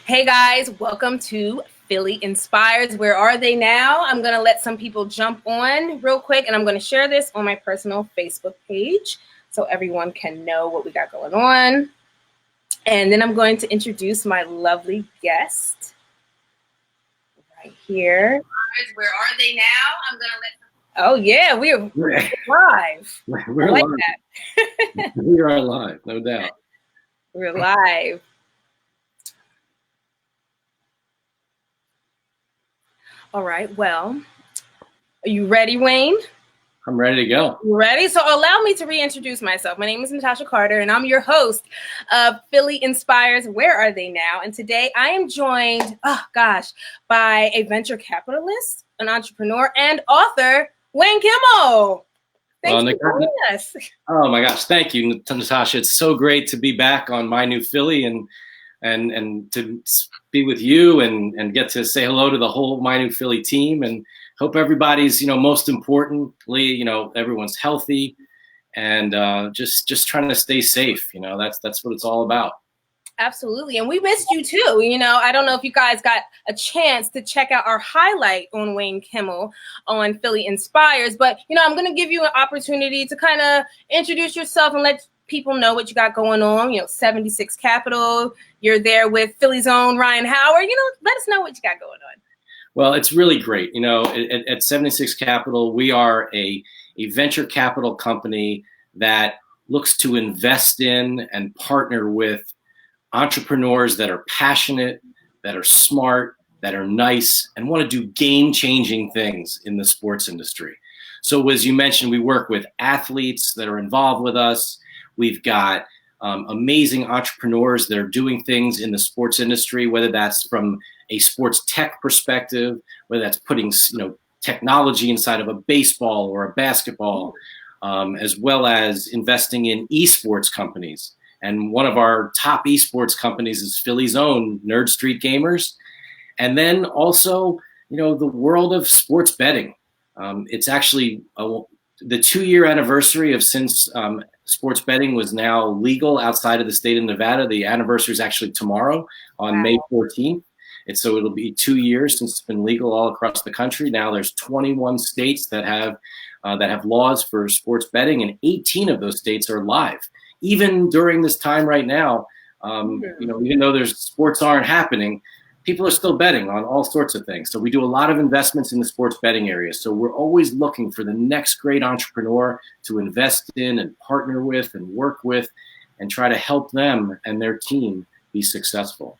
Hey guys, welcome to Philly Inspires. Where are they now? I'm going to let some people jump on real quick, and I'm going to share this on my personal Facebook page so everyone can know what we got going on. And then I'm going to introduce my lovely guest right here. Where are they now? I'm going to let them. Oh yeah, we're live. We're like live. That. We are live, no doubt. We're live. All right, well, are you ready, Wayne? I'm ready to go. You ready? So allow me to reintroduce myself. My name is Natasha Carter, and I'm your host of Philly Inspires. Where are they now? And today I am joined, by a venture capitalist, an entrepreneur, and author, Wayne Kimmel. Thanks for joining us. Oh my gosh, thank you, Natasha. It's so great to be back on MyNEWPhilly and to be with you and get to say hello to the whole MyNEWPhilly team, and hope everybody's, most importantly, everyone's healthy and just trying to stay safe. That's what it's all about. Absolutely. And we missed you too. I don't know if you guys got a chance to check out our highlight on Wayne Kimmel on Philly Inspires, but I'm going to give you an opportunity to kind of introduce yourself and let people know what you got going on. 76 Capital, you're there with Philly's own Ryan Howard. Let us know what you got going on. Well, it's really great. At 76 Capital, we are a venture capital company that looks to invest in and partner with entrepreneurs that are passionate, that are smart, that are nice, and want to do game-changing things in the sports industry. So as you mentioned, we work with athletes that are involved with us. We've got amazing entrepreneurs that are doing things in the sports industry, whether that's from a sports tech perspective, whether that's putting technology inside of a baseball or a basketball, as well as investing in esports companies. And one of our top esports companies is Philly's own Nerd Street Gamers. And then also, the world of sports betting. It's actually the 2-year anniversary of since sports betting was now legal outside of the state of Nevada. The anniversary is actually tomorrow on May 14th. So it'll be 2 years since it's been legal all across the country. Now there's 21 states that have laws for sports betting, and 18 of those states are live. Even during this time right now, even though there's sports aren't happening, people are still betting on all sorts of things. So we do a lot of investments in the sports betting area. So we're always looking for the next great entrepreneur to invest in and partner with and work with and try to help them and their team be successful.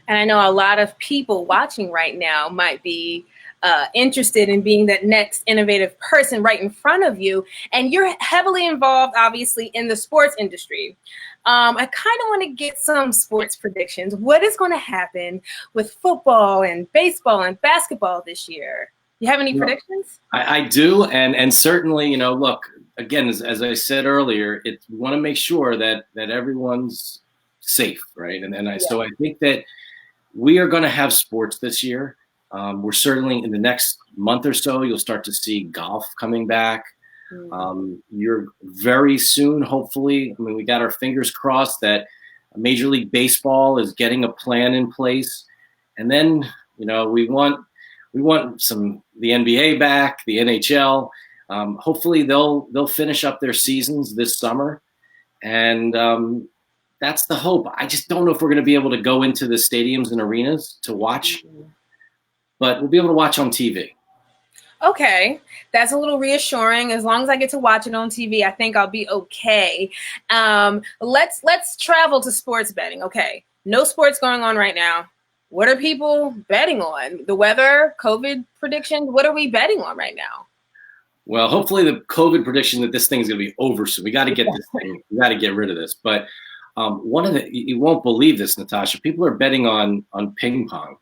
And I know a lot of people watching right now might be interested in being that next innovative person right in front of you. And you're heavily involved, obviously, in the sports industry. I kind of want to get some sports predictions. What is going to happen with football and baseball and basketball this year? You have any predictions? I do. And certainly, look, again, as I said earlier, we want to make sure that everyone's safe, right? So I think that we are going to have sports this year. We're certainly in the next month or so, you'll start to see golf coming back. You're very soon, hopefully. We got our fingers crossed that Major League Baseball is getting a plan in place. And then, we want the NBA back, the NHL. Hopefully they'll finish up their seasons this summer. And that's the hope. I just don't know if we're going to be able to go into the stadiums and arenas to watch. But we'll be able to watch on TV. Okay, that's a little reassuring. As long as I get to watch it on TV, I think I'll be okay. Let's travel to sports betting. Okay, no sports going on right now. What are people betting on? The weather, COVID predictions? What are we betting on right now? Well, hopefully the COVID prediction that this thing is going to be over soon. We got to get this thing. We got to get rid of this. But you won't believe this, Natasha. People are betting on ping pong.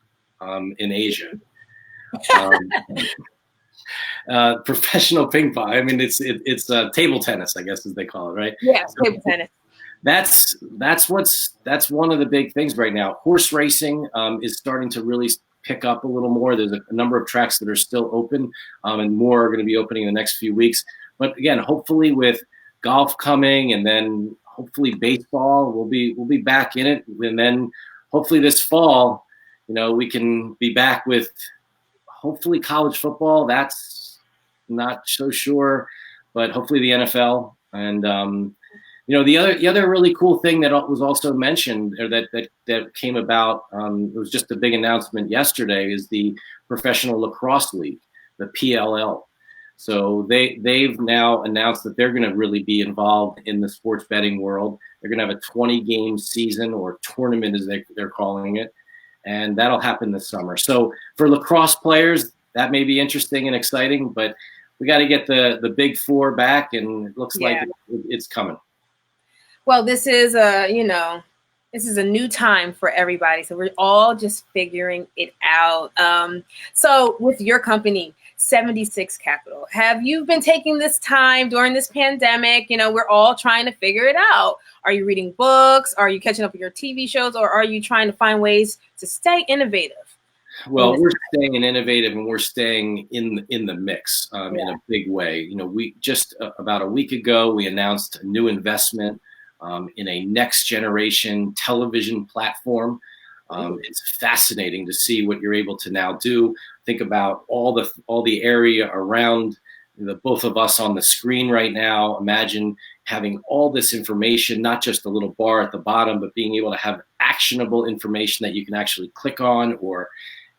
In Asia, professional ping pong. It's table tennis, I guess, as they call it, right? Yeah, table tennis. That's one of the big things right now. Horse racing is starting to really pick up a little more. There's a number of tracks that are still open, and more are going to be opening in the next few weeks. But again, hopefully with golf coming, and then hopefully baseball, we'll be back in it, and then hopefully this fall, we can be back with hopefully college football. That's not so sure, but hopefully the NFL. And the other really cool thing that was also mentioned, or that came about, it was just a big announcement yesterday, is the Professional Lacrosse League, the PLL. So they've now announced that they're going to really be involved in the sports betting world. They're going to have a 20-game season, or tournament as they're calling it, and that'll happen this summer. So for lacrosse players, that may be interesting and exciting, but we got to get the big four back, and it looks like it's coming. Well, this is a new time for everybody. So we're all just figuring it out. So with your company, 76 Capital, have you been taking this time during this pandemic? We're all trying to figure it out. Are you reading books? Are you catching up with your TV shows? Or are you trying to find ways to stay innovative? Well, we're staying innovative, and we're staying in the mix in a big way. We just about a week ago, we announced a new investment in a next generation television platform. It's fascinating to see what you're able to now do. Think about all the area around the both of us on the screen right now. Imagine having all this information, not just a little bar at the bottom, but being able to have actionable information that you can actually click on, or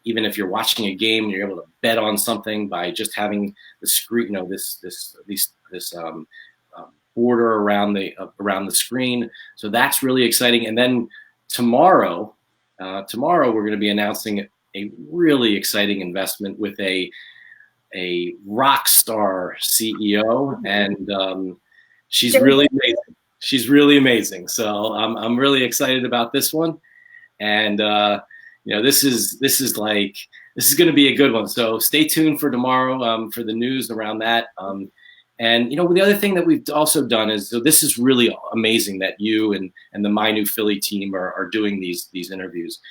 even if you're watching a game, you're able to bet on something by just having the screen, this border around the screen. So that's really exciting. And then tomorrow we're going to be announcing a really exciting investment with a rock star CEO, and she's really amazing. She's really amazing. So I'm really excited about this one, and this is going to be a good one. So stay tuned for tomorrow for the news around that. And the other thing that we've also done is, so this is really amazing that you and the MyNEWPhilly team are doing these interviews.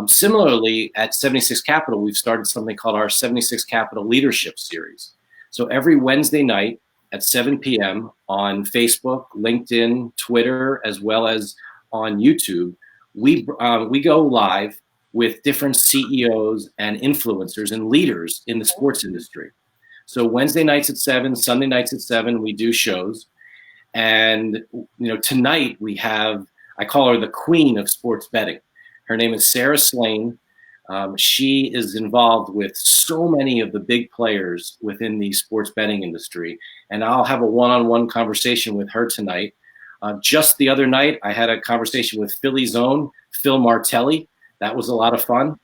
Similarly, at 76 Capital, we've started something called our 76 Capital Leadership Series. So every Wednesday night at 7 p.m. on Facebook, LinkedIn, Twitter, as well as on YouTube, we go live with different CEOs and influencers and leaders in the sports industry. So Wednesday nights at 7, Sunday nights at 7, we do shows. And, tonight we have, I call her the queen of sports betting. Her name is Sarah Slane. She is involved with so many of the big players within the sports betting industry. And I'll have a one-on-one conversation with her tonight. Just the other night, I had a conversation with Philly's own Phil Martelli. That was a lot of fun.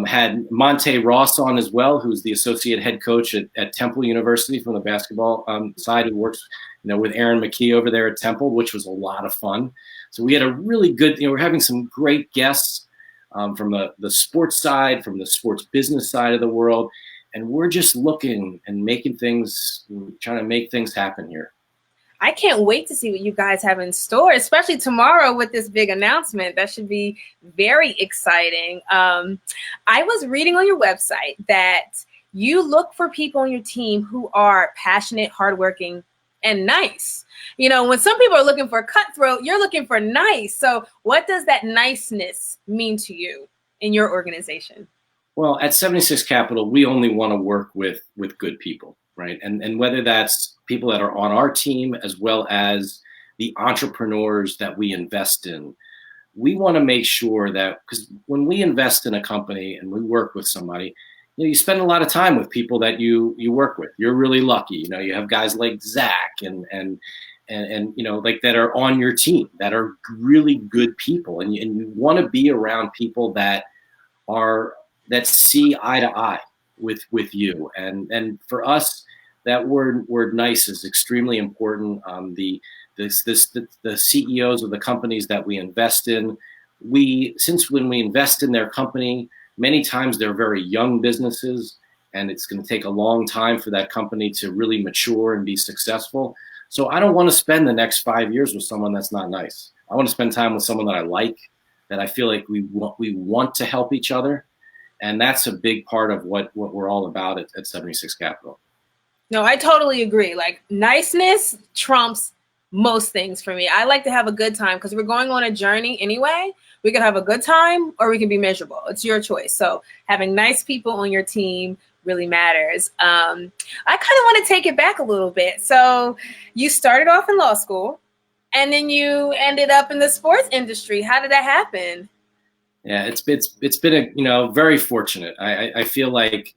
Had Monte Ross on as well, who's the associate head coach at Temple University from the basketball side, who works with Aaron McKee over there at Temple, which was a lot of fun. So we had a really good, we're having some great guests from the sports side, from the sports business side of the world. And we're just looking and trying to make things happen here. I can't wait to see what you guys have in store, especially tomorrow with this big announcement. That should be very exciting. I was reading on your website that you look for people on your team who are passionate, hardworking, and nice. When some people are looking for cutthroat, you're looking for nice. So what does that niceness mean to you in your organization? Well, at 76 Capital, we only want to work with good people, right? And whether that's people that are on our team, as well as the entrepreneurs that we invest in, we want to make sure that, because when we invest in a company and we work with somebody, you spend a lot of time with people that you work with. You're really lucky. You have guys like Zack and like that are on your team that are really good people, and you want to be around people that see eye to eye with you. And for us, that word nice is extremely important. The CEOs of the companies that we invest in, when we invest in their company, many times they're very young businesses, and it's going to take a long time for that company to really mature and be successful. So I don't want to spend the next 5 years with someone that's not nice. I want to spend time with someone that I like, that I feel like we want to help each other. And that's a big part of what we're all about at 76 Capital. No, I totally agree. Like, niceness trumps most things for me. I like to have a good time because we're going on a journey anyway. We can have a good time or we can be miserable. It's your choice. So having nice people on your team really matters. I kind of want to take it back a little bit. So you started off in law school and then you ended up in the sports industry. How did that happen? Yeah, it's been a, very fortunate. I feel like,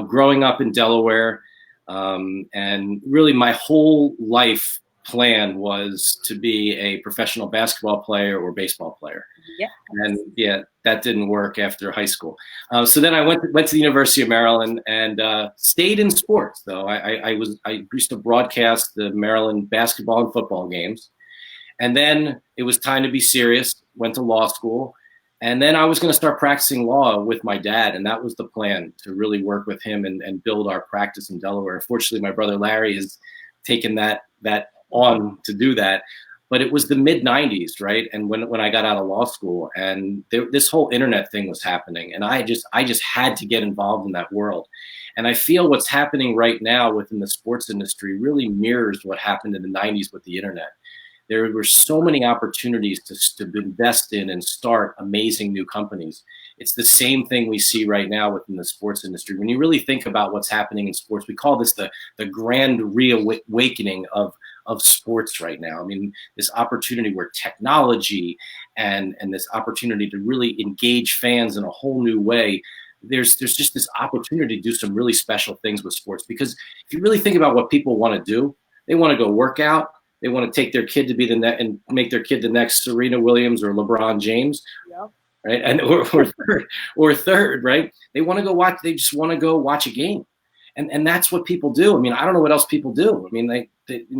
growing up in Delaware, and really my whole life plan was to be a professional basketball player or baseball player. Yeah. And yeah, that didn't work after high school. So then I went to the University of Maryland and stayed in sports. Though I used to broadcast the Maryland basketball and football games, and then it was time to be serious. Went to law school. And then I was going to start practicing law with my dad, and that was the plan, to really work with him and build our practice in Delaware. Unfortunately, my brother Larry has taken that on to do that. But it was the mid-'90s, right? And when I got out of law school, and this whole internet thing was happening, and I just had to get involved in that world. And I feel what's happening right now within the sports industry really mirrors what happened in the '90s with the internet. There were so many opportunities to invest in and start amazing new companies. It's the same thing we see right now within the sports industry. When you really think about what's happening in sports, we call this the grand reawakening of sports right now. I mean, this opportunity where technology and this opportunity to really engage fans in a whole new way. There's just this opportunity to do some really special things with sports, because if you really think about what people want to do, they want to go work out. They want to take their kid to be and make their kid the next Serena Williams or LeBron James, yep. Right? And or third, right? They want to go watch. They just want to go watch a game, and that's what people do. I mean, I don't know what else people do. I mean, they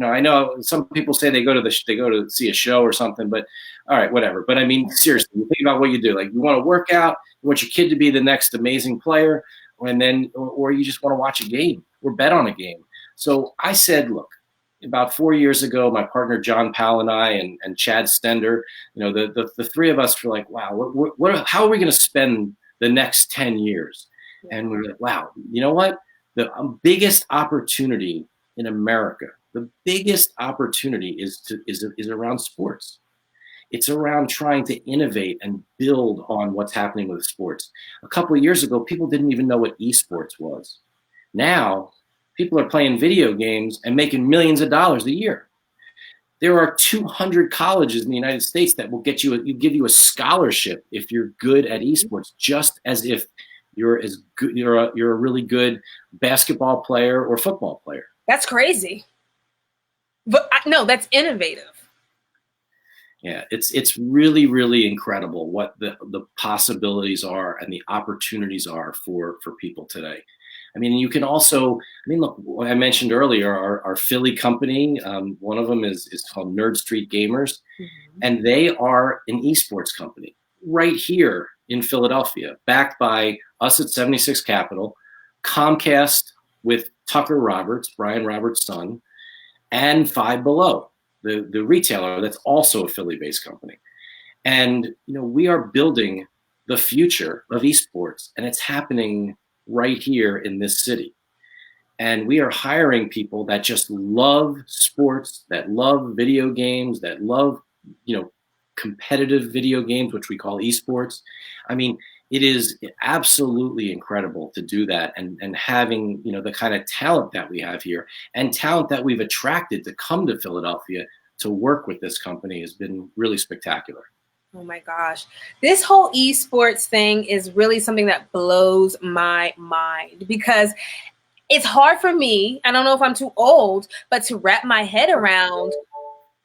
I know some people say they go to see a show or something, but all right, whatever. But I mean, seriously, you think about what you do. Like, you want to work out, you want your kid to be the next amazing player, and then or you just want to watch a game or bet on a game. So I said, look. About 4 years ago, my partner John Powell and I and Chad Stender, the three of us were like, wow, how are we going to spend the next 10 years? And we were like, wow, you know what? The biggest opportunity in America, the biggest opportunity is around sports. It's around trying to innovate and build on what's happening with sports. A couple of years ago, people didn't even know what esports was. Now, people are playing video games and making millions of dollars a year. There are 200 colleges in the United States that will give you a scholarship if you're good at esports, just as if you're a really good basketball player or football player. That's crazy. But no, that's innovative. Yeah, it's really, really incredible what the possibilities are and the opportunities are for people today. I mean, you can also, look, what I mentioned earlier, our Philly company, one of them is called Nerd Street Gamers, mm-hmm. and they are an esports company right here in Philadelphia, backed by us at 76 Capital, Comcast with Tucker Roberts, Brian Roberts' son, and Five Below, the retailer that's also a Philly-based company. And, we are building the future of esports, and it's happening right here in this city. And we are hiring people that just love sports, that love video games, that love, competitive video games, which we call esports. I mean, it is absolutely incredible to do that, and having, the kind of talent that we have here and talent that we've attracted to come to Philadelphia to work with this company has been really spectacular. Oh my gosh. This whole esports thing is really something that blows my mind, because it's hard for me, I don't know if I'm too old, but to wrap my head around,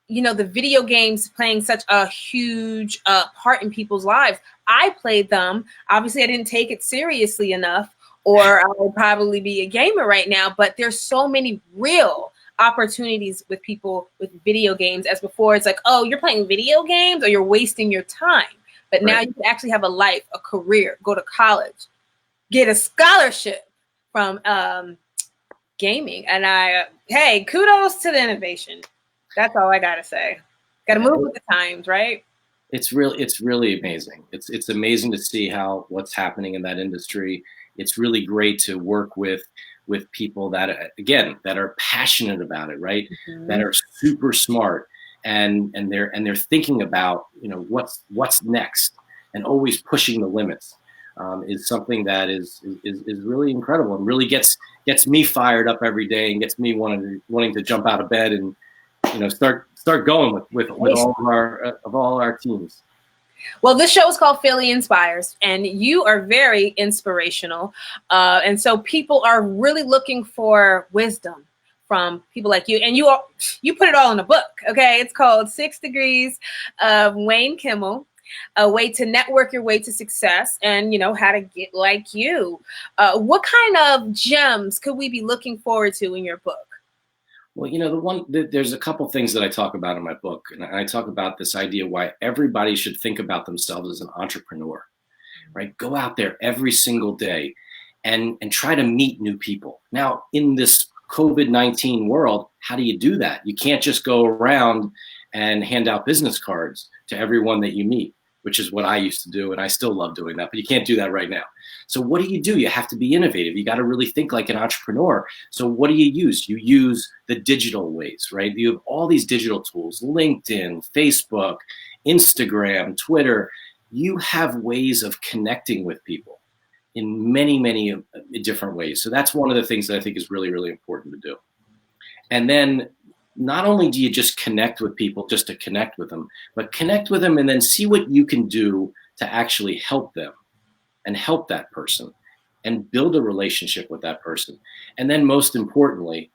the video games playing such a huge part in people's lives. I played them. Obviously, I didn't take it seriously enough, or I would probably be a gamer right now, but there's so many real opportunities with people with video games, as before it's like, oh, you're playing video games or you're wasting your time. But now you can actually have a life, a career, go to college, get a scholarship from gaming. And hey, kudos to the innovation. That's all I gotta say. Gotta move with the times, right? It's really amazing. It's amazing to see what's happening in that industry. It's really great to work with people that are passionate about it, right? Mm-hmm. That are super smart and they're thinking about, what's next. and always pushing the limits is something that is really incredible and really gets me fired up every day and gets me wanting to jump out of bed and start going with all our teams. Well, this show is called Philly Inspires, and you are very inspirational. And so people are really looking for wisdom from people like you. And you put it all in a book, okay? It's called 6 Degrees of Wayne Kimmel, a way to network your way to success and, how to get like you. What kind of gems could we be looking forward to in your book? Well, there's a couple things that I talk about in my book, and I talk about this idea why everybody should think about themselves as an entrepreneur, right? Go out there every single day and try to meet new people. Now, in this COVID-19 world, how do you do that? You can't just go around and hand out business cards to everyone that you meet, which is what I used to do, and I still love doing that, but you can't do that right now. So what do? You have to be innovative. You got to really think like an entrepreneur. So what do you use? You use the digital ways, right? You have all these digital tools, LinkedIn, Facebook, Instagram, Twitter. You have ways of connecting with people in many, many different ways. So that's one of the things that I think is really, really important to do. And then not only do you just connect with people just to connect with them, but connect with them and then see what you can do to actually help them and help that person and build a relationship with that person. And then most importantly,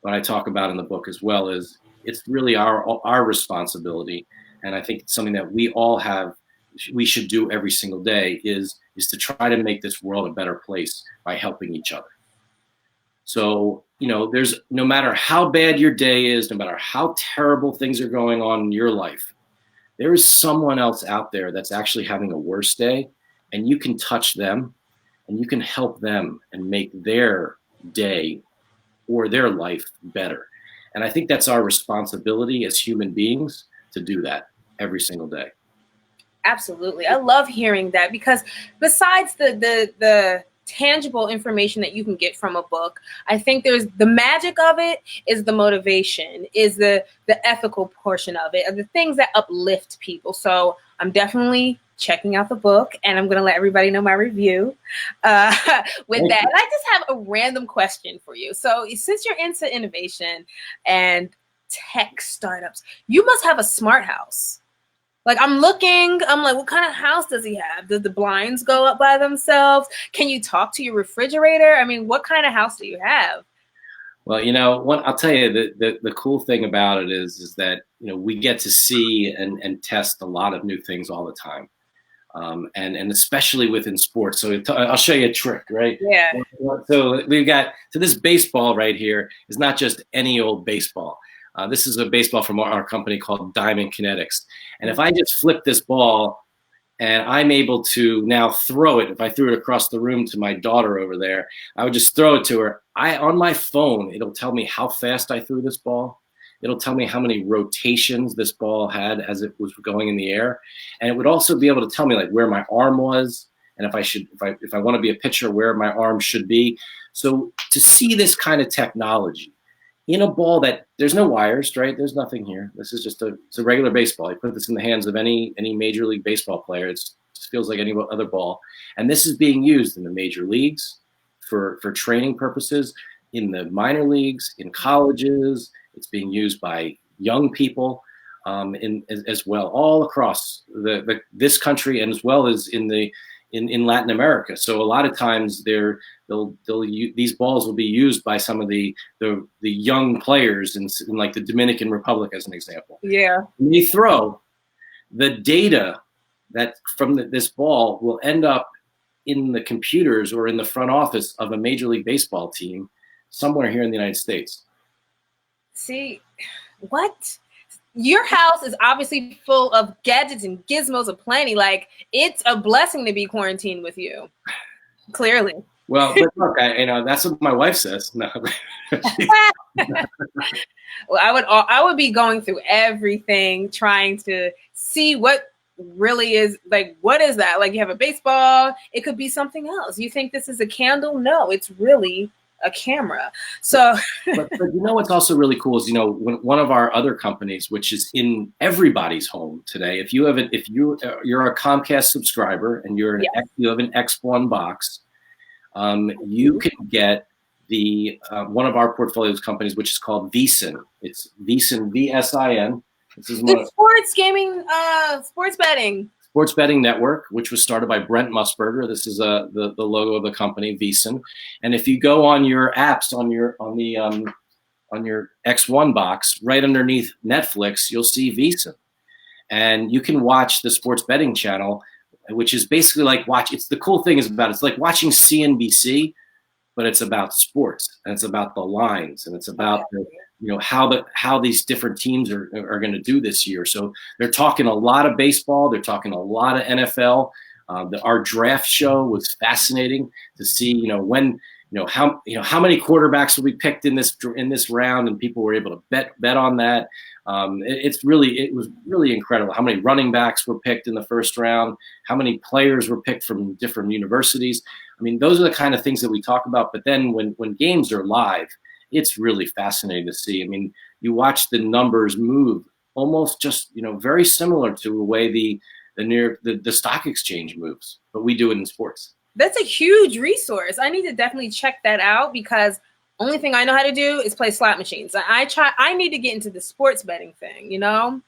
what I talk about in the book as well is it's really our responsibility. And I think it's something that we should do every single day is to try to make this world a better place by helping each other. So, there's no matter how bad your day is, no matter how terrible things are going on in your life, there is someone else out there that's actually having a worse day, and you can touch them and you can help them and make their day or their life better. And I think that's our responsibility as human beings to do that every single day. Absolutely. I love hearing that because besides the tangible information that you can get from a book, I think there's the magic of it is the motivation, is the ethical portion of it, and the things that uplift people. So I'm definitely checking out the book, and I'm going to let everybody know my review with that. And I just have a random question for you. So since you're into innovation and tech startups, you must have a smart house. Like I'm like, what kind of house does he have? Does the blinds go up by themselves? Can you talk to your refrigerator? I mean, what kind of house do you have? Well, I'll tell you the cool thing about it is that, we get to see and test a lot of new things all the time. And especially within sports. So I'll show you a trick, right? Yeah. So this baseball right here is not just any old baseball. This is a baseball from our company called Diamond Kinetics. And if I just flip this ball and I'm able to now throw it, if I threw it across the room to my daughter over there, I would just throw it to her. On my phone, it'll tell me how fast I threw this ball. It'll tell me how many rotations this ball had as it was going in the air. And it would also be able to tell me like where my arm was. And if I want to be a pitcher, where my arm should be. So to see this kind of technology in a ball that there's no wires, right? There's nothing here. This is just it's a regular baseball. You put this in the hands of any Major League Baseball player. It just feels like any other ball. And this is being used in the major leagues for training purposes, in the minor leagues, in colleges. It's being used by young people as well, all across this country and as well as in Latin America. So a lot of times these balls will be used by some of the young players in like the Dominican Republic, as an example. Yeah. When they throw, the data that from this ball will end up in the computers or in the front office of a Major League Baseball team somewhere here in the United States. See, what? Your house is obviously full of gadgets and gizmos aplenty. Like, it's a blessing to be quarantined with you. Clearly. Well, but look, that's what my wife says. No. Well, I would be going through everything, trying to see what really is, like, what is that? Like, you have a baseball, it could be something else. You think this is a candle? No, it's really a camera. So, but you know what's also really cool is, you know, one of our other companies, which is in everybody's home today. If you're a Comcast subscriber and you have an X1 box, you can get the one of our portfolio companies, which is called VSiN. It's VSiN, VSIN. This is the sports gaming, sports betting network, which was started by Brent Musburger. This is the logo of the company, VSiN. And if you go on your apps on your X1 box, right underneath Netflix, you'll see VSiN, and you can watch the sports betting channel, which is basically like it's the cool thing is about it's like watching CNBC, but it's about sports, and it's about the lines, and it's about how these different teams are going to do this year. So they're talking a lot of baseball, they're talking a lot of NFL. Our draft show was fascinating to see, how many quarterbacks will be picked in this round, and people were able to bet on that. It was really incredible how many running backs were picked in the first round, how many players were picked from different universities. I mean, those are the kind of things that we talk about. But then when games are live, it's really fascinating to see. I mean, you watch the numbers move almost just, very similar to the way the stock exchange moves, but we do it in sports. That's a huge resource. I need to definitely check that out, because only thing I know how to do is play slot machines. I need to get into the sports betting thing, I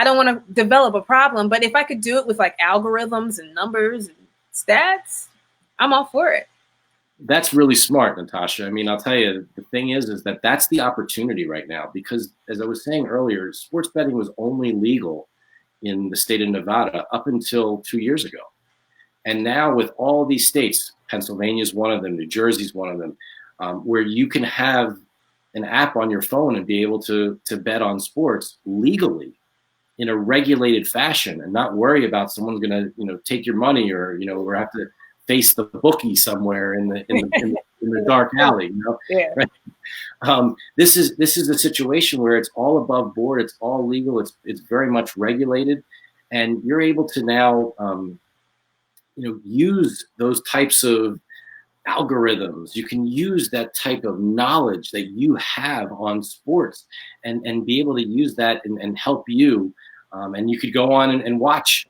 don't want to develop a problem, but if I could do it with like algorithms and numbers and stats, I'm all for it. That's really smart, Natasha. I mean, I'll tell you, the thing is that's the opportunity right now, because as I was saying earlier, sports betting was only legal in the state of Nevada up until 2 years ago. And now with all these states, Pennsylvania is one of them, New Jersey is one of them, where you can have an app on your phone and be able to bet on sports legally in a regulated fashion, and not worry about someone's going to take your money, or or have to face the bookie somewhere in the dark alley. Yeah. Right? This is a situation where it's all above board, it's all legal, it's very much regulated, and you're able to now use those types of algorithms. You can use that type of knowledge that you have on sports and be able to use that and help you. And you could go on and watch,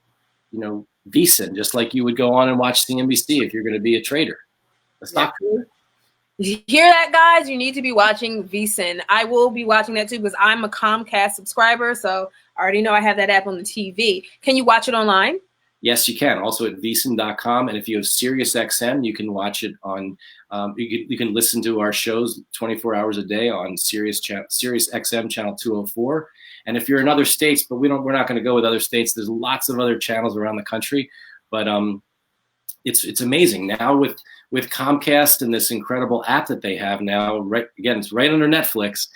VSiN, just like you would go on and watch CNBC if you're going to be a trader. A stock trader. You hear that, guys? You need to be watching VSiN. I will be watching that too, because I'm a Comcast subscriber, so I already know I have that app on the TV. Can you watch it online? Yes, you can. Also at vsin.com. And if you have SiriusXM, you can watch it on, you can listen to our shows 24 hours a day on SiriusXM channel 204. And if you're in other states, but we're not going to go with other states. There's lots of other channels around the country, but it's amazing now with Comcast and this incredible app that they have now. Right, again, it's right under Netflix.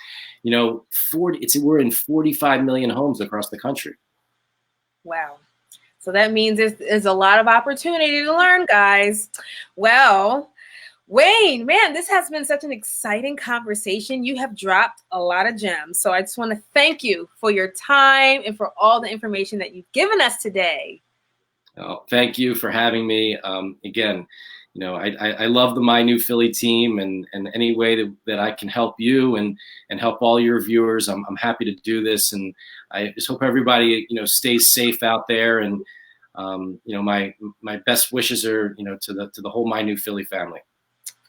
We're in 45 million homes across the country. Wow. So that means there's a lot of opportunity to learn, guys. Well, Wayne, man, this has been such an exciting conversation. You have dropped a lot of gems. So I just want to thank you for your time and for all the information that you've given us today. Oh, thank you for having me. Again, I love the MyNEWPhilly team, and any way that I can help you and help all your viewers, I'm happy to do this. And I just hope everybody, stays safe out there. And, my best wishes are, to the whole MyNEWPhilly family.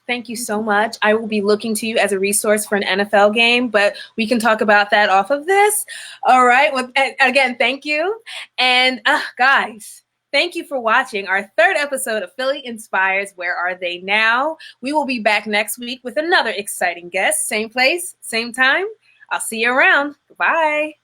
Thank you so much. I will be looking to you as a resource for an NFL game, but we can talk about that off of this. All right. Well, again, thank you. And guys, thank you for watching our third episode of Philly Inspires. Where Are They Now? We will be back next week with another exciting guest. Same place, same time. I'll see you around. Goodbye.